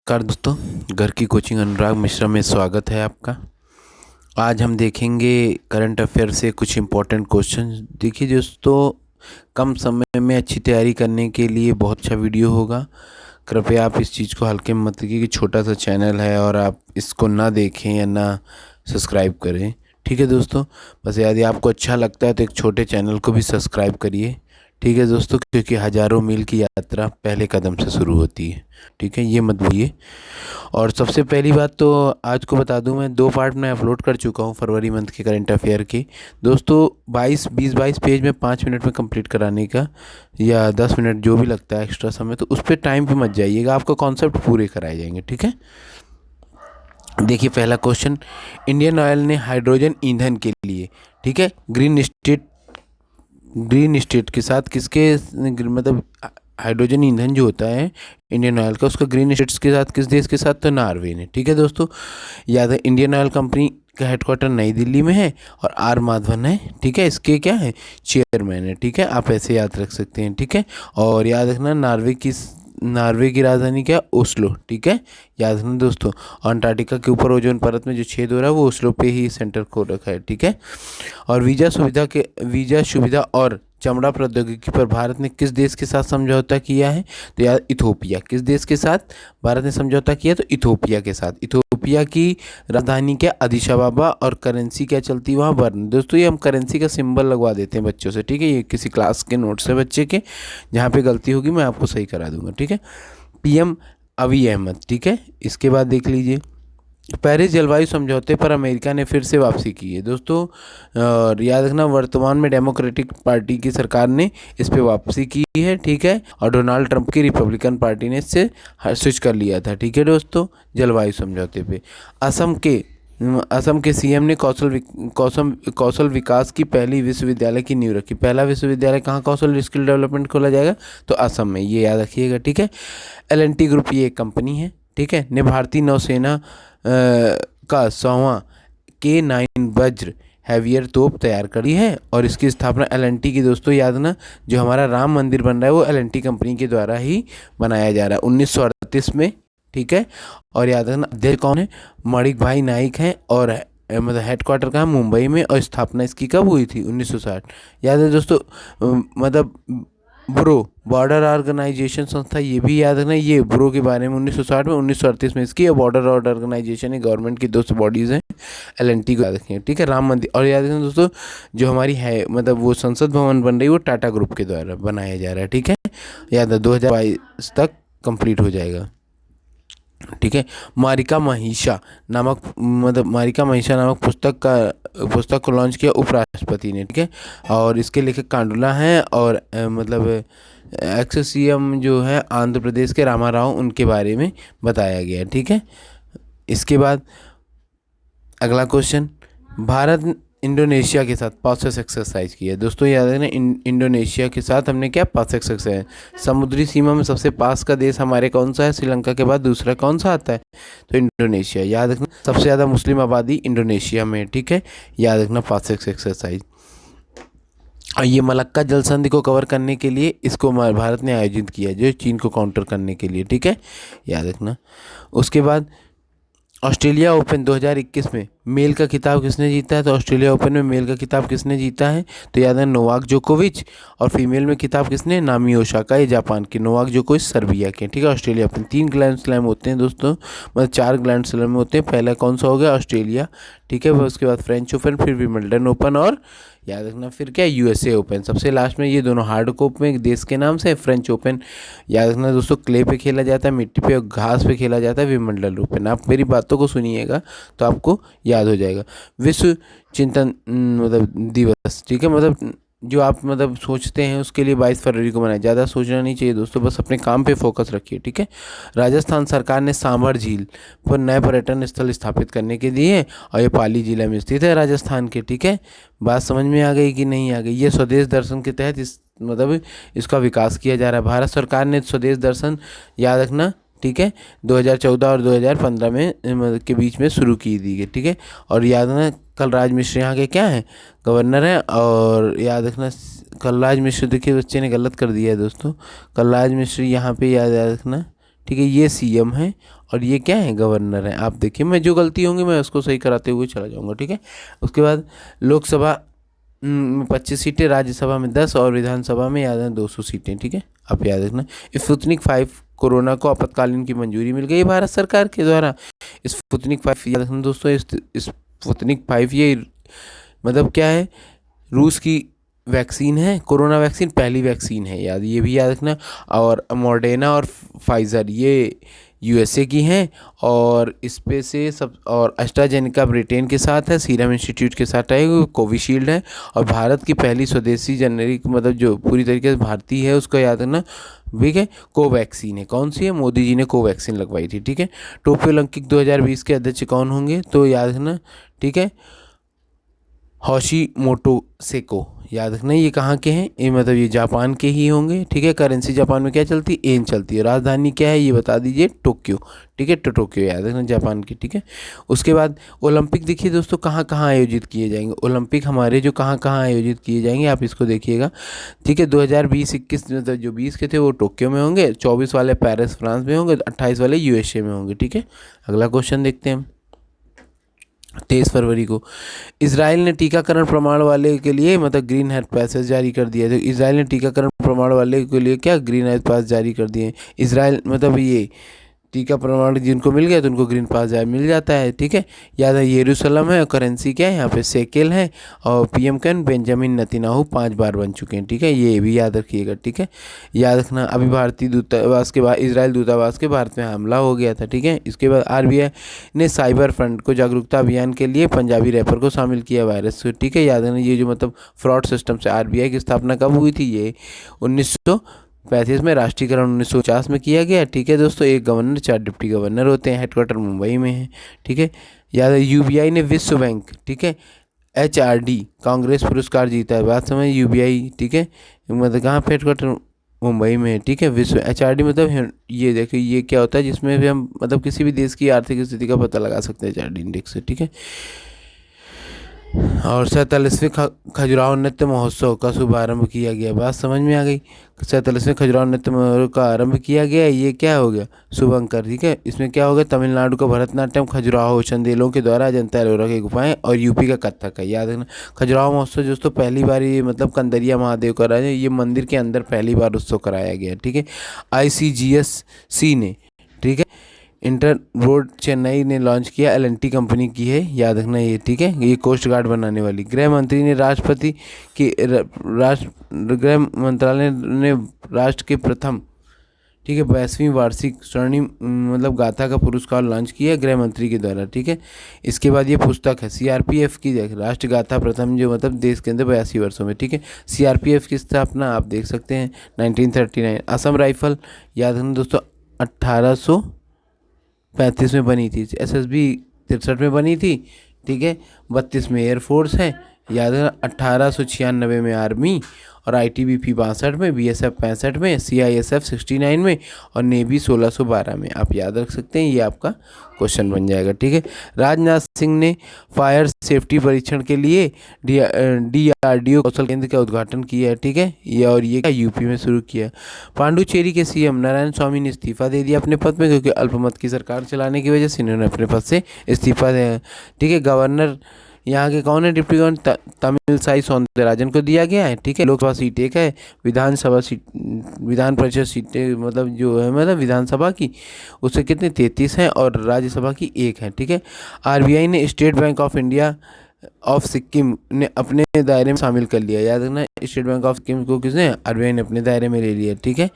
नमस्कार दोस्तों, घर की कोचिंग अनुराग मिश्रा में स्वागत है आपका। आज हम देखेंगे करंट अफेयर से कुछ इम्पोर्टेंट क्वेश्चन। देखिए दोस्तों, कम समय में अच्छी तैयारी करने के लिए बहुत अच्छा वीडियो होगा। कृपया आप इस चीज़ को हल्के में मत लीजिए कि छोटा सा चैनल है और आप इसको ना देखें या ना सब्सक्राइब करें। ठीक है दोस्तों, बस यदि आपको अच्छा लगता है तो एक छोटे चैनल को भी सब्सक्राइब करिए। ठीक है दोस्तों, क्योंकि हज़ारों मील की यात्रा पहले कदम से शुरू होती है। ठीक है, ये मत भूलिए। और सबसे पहली बात तो आज को बता दूं, मैं 2 पार्ट में अपलोड कर चुका हूं फरवरी मंथ के करंट अफेयर के। दोस्तों 22 पेज में 5 मिनट में कंप्लीट कराने का, या 10 मिनट जो भी लगता है एक्स्ट्रा समय, तो उस पर टाइम पे मत जाइएगा, आपको कॉन्सेप्ट पूरे कराए जाएंगे। ठीक है, देखिए पहला क्वेश्चन, इंडियन ऑयल ने हाइड्रोजन ईंधन के लिए, ठीक है, ग्रीन स्टेट के साथ किसके, मतलब हाइड्रोजन ईंधन जो होता है इंडियन ऑयल का, उसका ग्रीन स्टेट्स के साथ किस देश के साथ, तो नॉर्वे ने। ठीक है दोस्तों, याद है इंडियन ऑयल कंपनी का हेडक्वार्टर नई दिल्ली में है और आर माधवन है, ठीक है, इसके क्या है, चेयरमैन है। ठीक है, आप ऐसे याद रख सकते हैं। ठीक है, और याद रखना नॉर्वे की राजधानी क्या, ओस्लो। ठीक है, याद रखना दोस्तों। अंटार्कटिका के ऊपर ओजोन परत में जो छेद हो रहा है वो ओस्लो पे ही सेंटर को रखा है। ठीक है, और वीज़ा सुविधा और चमड़ा प्रौद्योगिकी पर भारत ने किस देश के साथ समझौता किया है, तो यार इथोपिया। किस देश के साथ भारत ने समझौता किया, तो इथोपिया के साथ। इथोपिया की राजधानी क्या, अदिस अबाबा, और करेंसी क्या चलती है वहाँ, बर्न। दोस्तों ये हम करेंसी का सिंबल लगवा देते हैं बच्चों से। ठीक है, ये किसी क्लास के नोट्स है बच्चे के, जहाँ पे गलती होगी मैं आपको सही करा दूंगा। ठीक है, पीएम अभी अहमद। ठीक है, इसके बाद देख लीजिए, पेरिस जलवायु समझौते पर अमेरिका ने फिर से वापसी की है दोस्तों। और याद रखना, वर्तमान में डेमोक्रेटिक पार्टी की सरकार ने इस पे वापसी की है। ठीक है, और डोनाल्ड ट्रंप की रिपब्लिकन पार्टी ने इससे स्विच कर लिया था। ठीक है दोस्तों, जलवायु समझौते पे असम के सीएम ने कौशल विकास की पहली विश्वविद्यालय की नींव रखी। पहला विश्वविद्यालय कहाँ कौशल स्किल डेवलपमेंट खोला जाएगा, तो असम में, ये याद रखिएगा। ठीक है, एल&टी ग्रुप ये एक कंपनी है। ठीक है, ने भारतीय नौसेना का 100वां K9 वज्र हैवियर तोप तैयार करी है, और इसकी स्थापना एल&टी की, दोस्तों याद ना, जो हमारा राम मंदिर बन रहा है वो एल&टी कंपनी के द्वारा ही बनाया जा रहा है 1938 में। ठीक है, और याद रखना अध्यक्ष कौन है, मणिक भाई नाइक हैं, और मतलब हेडक्वार्टर कहाँ, मुंबई में, और स्थापना इसकी कब हुई थी, 1960। याद है दोस्तों, मतलब ब्रो बॉर्डर ऑर्गेनाइजेशन संस्था, ये भी याद रखना, ये ब्रो के बारे में 1960 में, 1938 में इसकी, और बॉर्डर ऑर्गेनाइजेशन है, गवर्नमेंट की 2 बॉडीज़ हैं, एल&टी को याद रखेंगे। ठीक है, राम मंदिर, और याद रखना दोस्तों, जो हमारी है मतलब वो संसद भवन बन रही है वो टाटा ग्रुप के द्वारा बनाया जा रहा है। ठीक है, याद है 2022 तक कंप्लीट हो जाएगा। ठीक है, मारिका महिषा नामक पुस्तक को लॉन्च किया उपराष्ट्रपति ने। ठीक है, और इसके लेखक कांडुला हैं, और मतलब एक्स सीएम जो है आंध्र प्रदेश के रामाराव, उनके बारे में बताया गया। ठीक है, इसके बाद अगला क्वेश्चन, भारत इंडोनेशिया के साथ पासएक्स एक्सरसाइज की है। दोस्तों याद रखना, इंडोनेशिया के साथ हमने क्या, पासएक्स एक्सरसाइज। समुद्री सीमा में सबसे पास का देश हमारे कौन सा है, श्रीलंका के बाद दूसरा कौन सा आता है, तो इंडोनेशिया। याद रखना, सबसे ज़्यादा मुस्लिम आबादी इंडोनेशिया में। ठीक है, याद रखना पासएक्स एक्सरसाइज। और ये मलक्का जल संधि को कवर करने के लिए इसको भारत ने आयोजित किया है, जो चीन को काउंटर करने के लिए। ठीक है, याद रखना। उसके बाद ऑस्ट्रेलिया ओपन 2021 में मेल का खिताब किसने जीता है, तो ऑस्ट्रेलिया ओपन में मेल का खिताब किसने जीता है, तो याद है नोवाक जोकोविच। और फीमेल में खिताब किसने, नामी ओसाका, ये जापान की, नोवाक जोकोविच सर्बिया के। ठीक है, ऑस्ट्रेलिया ओपन 3 ग्रैंड स्लैम होते हैं दोस्तों, मतलब 4 ग्रैंड स्लैम होते हैं। पहला कौन सा हो गया, ऑस्ट्रेलिया। ठीक है, उसके बाद फ्रेंच ओपन, फिर विंबलडन ओपन, और याद रखना फिर क्या, यूएसए ओपन। सबसे लास्ट में ये दोनों हार्ड कोप में एक देश के नाम से, फ्रेंच ओपन याद रखना दोस्तों, क्ले पे खेला जाता है, मिट्टी पे और घास पे खेला जाता है, विंबलडन ओपन। आप मेरी बातों को सुनिएगा तो आपको याद हो जाएगा। विश्व चिंतन मतलब दिवस। ठीक है, मतलब जो आप मतलब सोचते हैं उसके लिए 22 फरवरी को मनाया। ज़्यादा सोचना नहीं चाहिए दोस्तों, बस अपने काम पे फोकस रखिए। ठीक है, राजस्थान सरकार ने सांभर झील पर नए पर्यटन स्थल स्थापित करने के दिए, और ये पाली जिला में स्थित है राजस्थान के। ठीक है, बात समझ में आ गई कि नहीं आ गई। ये स्वदेश दर्शन के तहत इस मतलब इसका विकास किया जा रहा है। भारत सरकार ने स्वदेश दर्शन, याद रखना, ठीक है, 2014 और 2015 में के बीच में शुरू की थी। ठीक है, और याद रखना कलराज मिश्र यहाँ के क्या हैं, गवर्नर हैं। और याद रखना कलराज मिश्र, देखिए बच्चे ने गलत कर दिया है दोस्तों, कलराज मिश्र यहाँ पे याद रखना। ठीक है, ये सीएम है, और ये क्या है, गवर्नर है। आप देखिए, मैं जो गलती होंगी मैं उसको सही कराते हुए चला जाऊँगा, ठीक है। उसके बाद लोकसभा में 25 सीटें, राज्यसभा में 10 और विधानसभा में याद है 200 सीटें, ठीक है। आप याद रखना। स्पुतनिक 5 कोरोना को आपातकालीन की मंजूरी मिल गई भारत सरकार के द्वारा। स्पुतनिक 5 याद रखना दोस्तों, स्पुतनिक 5 ये मतलब क्या है, रूस की वैक्सीन है, कोरोना वैक्सीन पहली वैक्सीन है, याद ये भी याद रखना। और मॉडर्ना और फाइज़र ये यूएसए की हैं, और इस पे से सब, और एस्ट्राजेनेका ब्रिटेन के साथ है, सीरम इंस्टीट्यूट के साथ है, कोविशील्ड है। और भारत की पहली स्वदेशी जेनेरिक मतलब जो पूरी तरीके से भारतीय है उसका याद रखना, ठीक है, कोवैक्सीन है। कौन सी है, मोदी जी ने कोवैक्सीन लगवाई थी, ठीक है। टोक्यो ओलंपिक 2020 के अध्यक्ष कौन होंगे, तो याद रखना, ठीक है, होशिमोटो सेको, याद रखना। ये कहाँ के हैं, ये मतलब ये जापान के ही होंगे, ठीक है। करेंसी जापान में क्या चलती है, येन चलती है। राजधानी क्या है ये बता दीजिए, टोक्यो, ठीक है। टोक्यो याद रखना, जापान की, ठीक है। उसके बाद ओलंपिक देखिए दोस्तों कहाँ कहाँ आयोजित किए जाएंगे। ओलंपिक हमारे जो कहाँ कहाँ आयोजित किए जाएंगे आप इसको देखिएगा, ठीक है। 2020-21 मतलब जो 20 के थे वो टोक्यो में होंगे, 24 वाले पेरिस फ्रांस में होंगे, 28 वाले यूएसए में होंगे, ठीक है। अगला क्वेश्चन देखते हैं हम। 23 फरवरी को इसराइल ने टीकाकरण प्रमाण वाले के लिए मतलब ग्रीन हेल्थ पैसेज जारी कर दिया। तो इसराइल ने टीकाकरण प्रमाण वाले के लिए क्या ग्रीन हेल्थ पास जारी कर दिए। इसराइल मतलब ये टीका प्रमाण जिनको मिल गया तो उनको ग्रीन पास मिल जाता है, ठीक है। याद है येरूशलम है, और करेंसी क्या है यहाँ पे, शेकेल है। और पीएम कैन बेंजामिन नेतन्याहू 5 बार बन चुके हैं, ठीक है। ये भी याद रखिएगा, ठीक है। याद रखना, अभी भारतीय दूतावास के बाद इसराइल दूतावास के भारत में हमला हो गया था, ठीक है। इसके बाद आरबीआई ने साइबर फ्रंट को जागरूकता अभियान के लिए पंजाबी रैपर को शामिल किया वायरस, ठीक है। याद रखना, ये जो मतलब फ्रॉड सिस्टम से आरबीआई की स्थापना कब हुई थी, ये 1935 में, राष्ट्रीयकरण 1950 में किया गया, ठीक है दोस्तों। एक गवर्नर 4 डिप्टी गवर्नर होते हैं, हेडक्वार्टर मुंबई में है, ठीक है। याद है यूबीआई ने विश्व बैंक, ठीक है, एचआरडी कांग्रेस पुरस्कार जीता है। बात समझ, यूबीआई, ठीक है, मतलब कहाँ पे हेडक्वार्टर मुंबई में है, ठीक है। विश्व एचआरडी मतलब ये देखिए ये क्या होता है, जिसमें भी हम मतलब किसी भी देश की आर्थिक स्थिति का पता लगा सकते हैं एचआरडी इंडेक्स से, ठीक है। और 47वें खजुराहो नृत्य महोत्सव का शुभारंभ किया गया। बात समझ में आ गई। 47वें खजुराहो नृत्य महोत्सव का आरंभ किया गया, ये क्या हो गया, शुभंकर, ठीक है। इसमें क्या होगा, तमिलनाडु का भरतनाट्यम, खजुराहो चंदेलों के द्वारा, अजंता एलोरा की गुफाएं, और यूपी का कथक है। याद रखना, खजुराहो महोत्सव दोस्तों पहली बार ये मतलब कंदरिया महादेव का राजा, ये मंदिर के अंदर पहली बार उत्सव कराया गया, ठीक है। ICGSC ने, ठीक है, इंटर रोड चेन्नई ने लॉन्च किया, एल&टी कंपनी की है, याद रखना ये, ठीक है। ये कोस्ट गार्ड बनाने वाली। गृह मंत्री ने राष्ट्रपति की गृह मंत्रालय ने राष्ट्र के प्रथम, ठीक है, 22वीं वार्षिक स्वर्णिम मतलब गाथा का पुरस्कार लॉन्च किया गृह मंत्री के द्वारा, ठीक है। इसके बाद ये पुस्तक है सीआरपीएफ की, राष्ट्र गाथा प्रथम जो मतलब देश के अंदर 82 वर्षों में, ठीक है। सीआरपीएफ की स्थापना आप देख सकते हैं 1939। असम राइफल, याद रखना दोस्तों 1835 में बनी थी। एसएसबी 63 में बनी थी, ठीक है। 32 में एयरफोर्स है, याद रखना। 1896 में आर्मी, और आईटीबीपी 62 में, बीएसएफ 65 में, सीआईएसएफ 69 में, और नेवी 1612 में। आप याद रख सकते हैं, ये आपका क्वेश्चन बन जाएगा, ठीक है। राजनाथ सिंह ने फायर सेफ्टी परीक्षण के लिए डीआरडीओ कौशल केंद्र का उद्घाटन किया है, ठीक है। ये और ये यूपी में शुरू किया। पांडुचेरी के सीएम नारायण स्वामी ने इस्तीफा दे दिया अपने पद में, क्योंकि अल्पमत की सरकार चलाने की वजह से इन्होंने अपने पद से इस्तीफा दिया, ठीक है। गवर्नर यहाँ के कौन है, डिप्टी गवर्नर तमिलसाई सौंदरराजन को दिया गया है, ठीक है। लोकसभा सीट 1 है, विधानसभा सीट, विधान परिषद सीटें मतलब जो है मतलब विधानसभा की उससे कितने 33 हैं, और राज्यसभा की 1 है, ठीक है। आरबीआई ने state bank of India of Sikkim ने अपने दायरे में शामिल कर लिया। याद रखना, स्टेट बैंक ऑफ सिक्किम को किसने, आरबीआई ने अपने दायरे में ले लिया, ठीक है।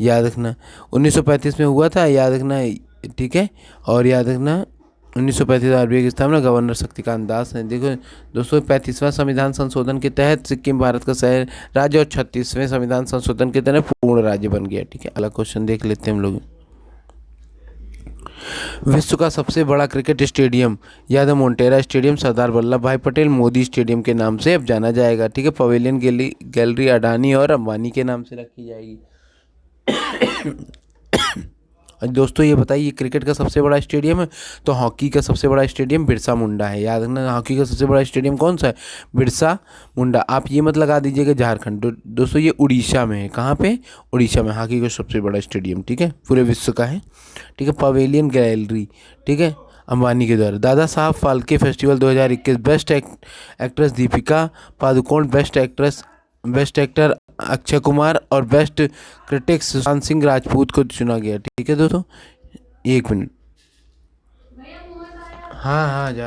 याद रखना 1935 में हुआ था, याद रखना, ठीक है। और याद रखना 1935 आरबीआई की स्थापना गवर्नर शक्तिकांत दास हैं। देखो दोस्तों 35वां संविधान संशोधन के तहत सिक्किम भारत का शहर राज्य, और 36वें संविधान संशोधन के तहत पूर्ण राज्य बन गया, ठीक है। अगला क्वेश्चन देख लेते हैं हम लोग। विश्व का सबसे बड़ा क्रिकेट स्टेडियम, याद है मोटेरा स्टेडियम सरदार वल्लभ भाई पटेल मोदी स्टेडियम के नाम से अब जाना जाएगा, ठीक है। पवेलियन गैलरी अडानी और अंबानी के नाम से रखी जाएगी। दोस्तों ये बताइए, क्रिकेट का सबसे बड़ा स्टेडियम है तो हॉकी का सबसे बड़ा स्टेडियम बिरसा मुंडा है। याद रखना, हॉकी का सबसे बड़ा स्टेडियम कौन सा है? बिरसा मुंडा। आप ये मत लगा दीजिएगा झारखंड। दोस्तों ये उड़ीसा में है। कहाँ पे? उड़ीसा में हॉकी का सबसे बड़ा स्टेडियम, ठीक है, पूरे विश्व का है। ठीक है, पवेलियन गैलरी, ठीक है, अंबानी के द्वारा। Dada Saheb Phalke festival 2021, best actress Deepika Padukone, best actor Akshay Kumar और बेस्ट क्रिटिक्स सुशांत सिंह राजपूत को चुना गया। ठीक है दोस्तों, 1 मिनट। हाँ हाँ जा